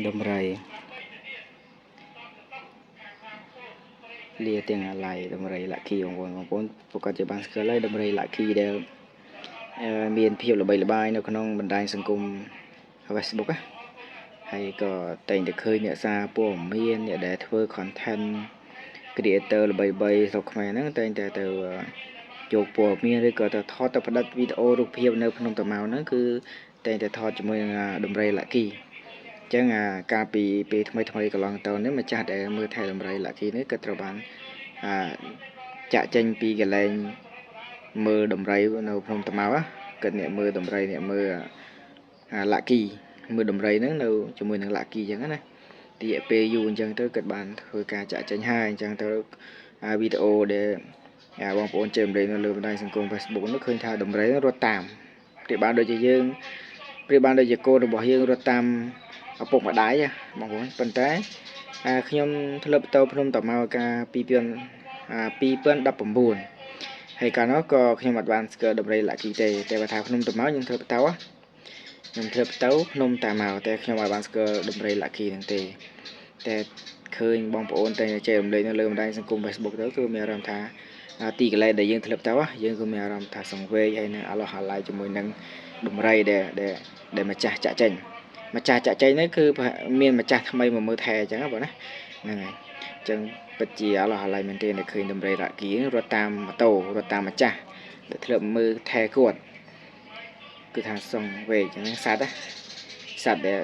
ដំរីលាទាំងអាឡ័យដំរីលាក់គីបងប្អូនប្រកាសជាបានស្គាល់ហើយដំរីលាក់គីដែលមានភាពល្បីល្បាញនៅក្នុងបណ្ដាញសង្គម Facebook ណាហើយក៏តែងតែឃើញអ្នកសារព័ត៌មានអ្នកដែលធ្វើ content creator ល្បីៗស្រុកខ្មែរហ្នឹងតែងតែទៅយកព័ត៌មានឬក៏ទៅថតទៅផ្ដិតវីដេអូរូបភាពនៅភ្នំតាម៉ៅហ្នឹងគឺតែងតែថតជាមួយនឹងដំរីលាក់គីអញ្ចឹងកាលពីពេលថ្មីកន្លងទៅនេះម្ចាស់ដែលមើលថែដំរីលាក់គីនេះក៏ត្រូវបានចាក់ចេញពីកន្លែងមើលដំរីនៅភ្នំតាម៉ៅគាត់អ្នកមើលដំរីអ្នកមើលលាក់គីមើលដំរីហ្នឹងនៅជាមួយនឹងលាក់គីអញ្ចឹងណារយៈពេលយូរអញ្ចឹងទៅគាត់បានធ្វើការចាក់ចេញហើយអញ្ចឹងទៅវីដេអូដែលបងប្អូនចែករំលែកនៅលើបណ្ដាញសង្គម Facebook នោះឃើញថាដំរីរត់តាមប្រៀបបានដូចជាយើងប្រៀបបានដូចជាកូនរបស់យើងរត់តាមឪពុកម្ដាយបងប្អូនប៉ុន្តែខ្ញុំធ្លាប់ទៅភ្នំតាម៉ៅកាល2019ហើយកាលនោះក៏ខ្ញុំអត់បានស្គាល់ដំរីលាក់គីទេតែបើថាភ្នំតាម៉ៅខ្ញុំធ្លាប់ទៅភ្នំតាម៉ៅតែខ្ញុំអត់បានស្គាល់ដំរីលាក់គីហ្នឹងទេតែឃើញបងប្អូនតែចែករំលែកនៅលើបណ្ដាញសង្គម Facebook ទៅគឺមានអារម្មណ៍ថាទីកន្លែងដែលយើងធ្លាប់ទៅយើងគឺមានអារម្មណ៍ថាសង្វេគហើយនឹងអាឡោះអាល័យជាមួយនឹងដំរីដែលម្ចាស់ចាក់ចេញនេះគឺមានម្ចាស់ថ្មីមកមើលថែអញ្ចឹងបងណាហ្នឹងហើយអញ្ចឹងពិតជាអាឡោះអាល័យមែនទេដែលឃើញដំរីលាក់គីរត់តាមម៉ូតូរត់តាមម្ចាស់ដែលធ្លាប់មើលថែគាត់គឺថាសង្វេគអញ្ចឹងសត្វដែល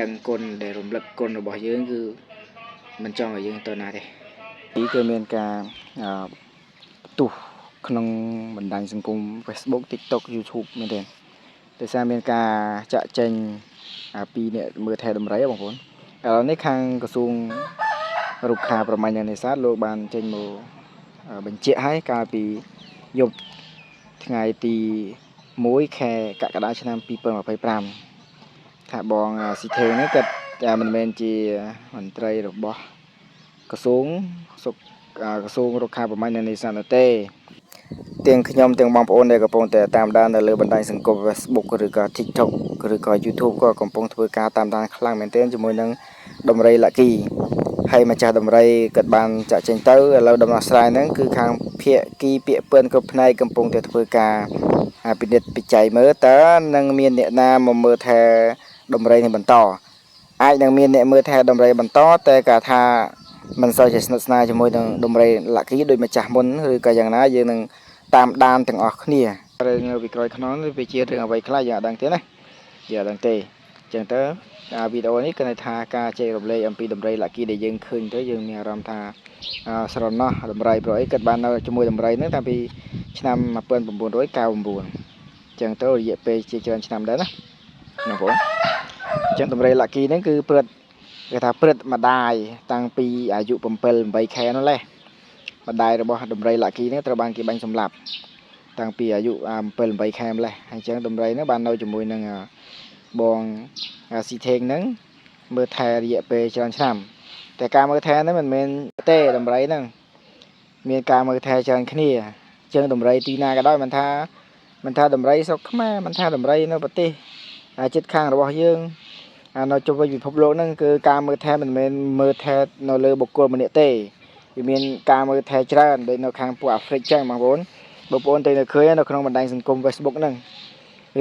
ដឹងគុណដែលរំលឹកគុណរបស់យើងគឺមិនចង់ឲ្យយើងទៅណាទេនេះគឺមានការផ្ទុះក្នុងបណ្ដាញសង្គម Facebook TikTok YouTube មែនទេដោយសារមានការចាក់ចេញពីអ្នកមើលថែដំរីបងប្អូនឥឡូវនេះខាងក្រសួងរុក្ខាប្រមាញ់និងនេសាទលោកបានចេញមកបញ្ជាក់ឲ្យកាលពីយប់ថ្ងៃទី1ខែកក្កដាឆ្នាំ2025ថាបងស៊ីថេងនេះគាត់មិនមែនជាមន្ត្រីរបស់ក្រសួងរុក្ខាប្រមាញ់និងនេសាទនោះទេទាំងខ្ញុំទាំងបងប្អូនដែលកំពុងតែតាមដាននៅលើបណ្ដាញសង្គម Facebook ឬក៏ TikTok ឬក៏ YouTube ក៏កំពុងធ្វើការតាមដានខ្លាំងមែនទែនជាមួយនឹងដំរីលាក់គីហើយម្ចាស់ដំរីគាត់បានចាក់ចេញទៅឥឡូវដំណោះស្រាយហ្នឹងគឺខាងភាគីពាក្យពឿនគ្រប់ផ្នែកកំពុងតែធ្វើការពិនិត្យពិច័យមើលតើនឹងមានអ្នកណាមកមើលថែដំរីនេះបន្តអាចនឹងមានអ្នកមើលថែដំរីបន្តតែគាត់ថាមិនសូវជាស្និទ្ធស្នាលជាមួយនឹងដំរីលាក់គីដោយម្ចាស់មុនឬក៏យ៉ាងណាយើងនឹងតាមដានទាំងអស់គ្នារឿងនៅពីក្រោយខ្នងនេះវាជារឿងអ្វីខ្លះយើងអត់ដឹងទេណាយើងអត់ដឹងទេអញ្ចឹងទៅវីដេអូនេះគឺថាការចែករំលែកអំពីដំរីលាក់គីដែលយើងឃើញទៅយើងមានអារម្មណ៍ថាស្រណោះដំរីព្រោះអីគាត់បាននៅជាមួយដំរីហ្នឹងតាំងពីឆ្នាំ1999អញ្ចឹងទៅរយៈពេលជាច្រើនឆ្នាំដែរណាបងប្អូនអញ្ចឹងដំរីលាក់គីហ្នឹងគឺព្រឹត្តគេថាព្រឹត្តម្ដាយតាំងពីអាយុ7 8ខែនោះលេម្ដាយរបស់ដំរីលាក់គីនេះត្រូវបានគេបាញ់សម្លាប់តាំងពីអាយុ7 8ខែម្លេះហើយអញ្ចឹងដំរីហ្នឹងបាននៅជាមួយនឹងបងស៊ីថេងហ្នឹងមើលថែរយៈពេលច្រើនឆ្នាំតែការមើលថែហ្នឹងមិនមែនទេដំរីហ្នឹងមានការមើលថែច្រើនគ្នាអញ្ចឹងដំរីទីណាក៏ដោយមិនថាដំរីស្រុកខ្មែរមិនថាដំរីនៅប្រទេសជិតខាងរបស់យើងនៅជុំវិញពិភពលោកហ្នឹងគឺការមើលថែមិនមែនមើលថែនៅលើបុគ្គលម្នាក់ទេវាមានការមើលថែច្រើនដូចនៅខាងពួកអាហ្វ្រិកចឹងបងប្អូនតែឃើញនៅក្នុងបណ្ដាញសង្គម Facebook ហ្នឹង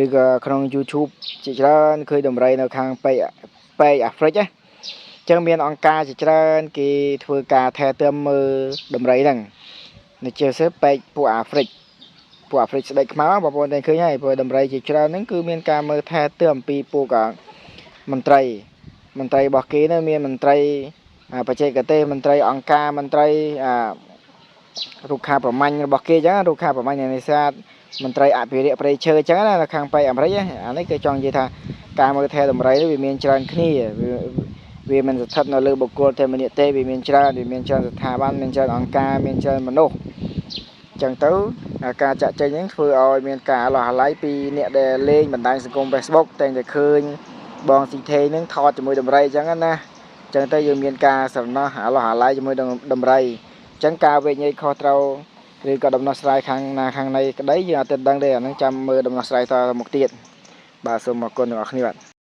ឬក៏ក្នុង YouTube ជាច្រើនឃើញដំរីនៅខាងប៉ែកអាហ្វ្រិកណាអញ្ចឹងមានអង្គការជាច្រើនគេធ្វើការថែទាំមើលដំរីហ្នឹងនៅជាពិសេសប៉ែកពួកអាហ្វ្រិកស្បែកខ្មៅបងប្អូនតែឃើញហើយព្រោះដំរីជាច្រើនហ្នឹងគឺមានការមើលថែទាំអំពីពួកមន្ត្រីរបស់គេហ្នឹងមានមន្ត្រីបច្ចេកទេសមន្ត្រីអង្គការមន្ត្រីរុក្ខាប្រមាញ់របស់គេអញ្ចឹងរុក្ខាប្រមាញ់នេសាទមន្ត្រីអភិរក្សព្រៃឈើអញ្ចឹងណានៅខាងប៉ែកអាមេរិកអានេះគេចង់និយាយថាការមើលថែដំរីនេះវាមានច្រើនគ្នាវាមិនស្ថិតនៅលើបុគ្គលតែម្នាក់ទេវាមានច្រើនស្ថាប័នមានច្រើនអង្គការមានច្រើនមនុស្សអញ្ចឹងទៅការចាក់ចេញហ្នឹងធ្វើឲ្យមានការអាឡោះអាល័យពីអ្នកដែលលេងបណ្ដាញសង្គម Facebook តែងតែឃើញបងស៊ីថេងហ្នឹងថតជាមួយដំរីអញ្ចឹងណាអញ្ចឹងទៅយើងមានការស្រណោះអាឡោះអាល័យជាមួយនឹងដំរីអញ្ចឹងការវេញញែកខុសត្រូវឬក៏ដំណោះស្រាយខាងណាខាងណីក្តីយើងអត់ទាន់ដឹងទេអាហ្នឹងចាំមើលដំណោះស្រាយតទៅមុខទៀតបាទសូមអរគុណទាំងអស់គ្នាបាទ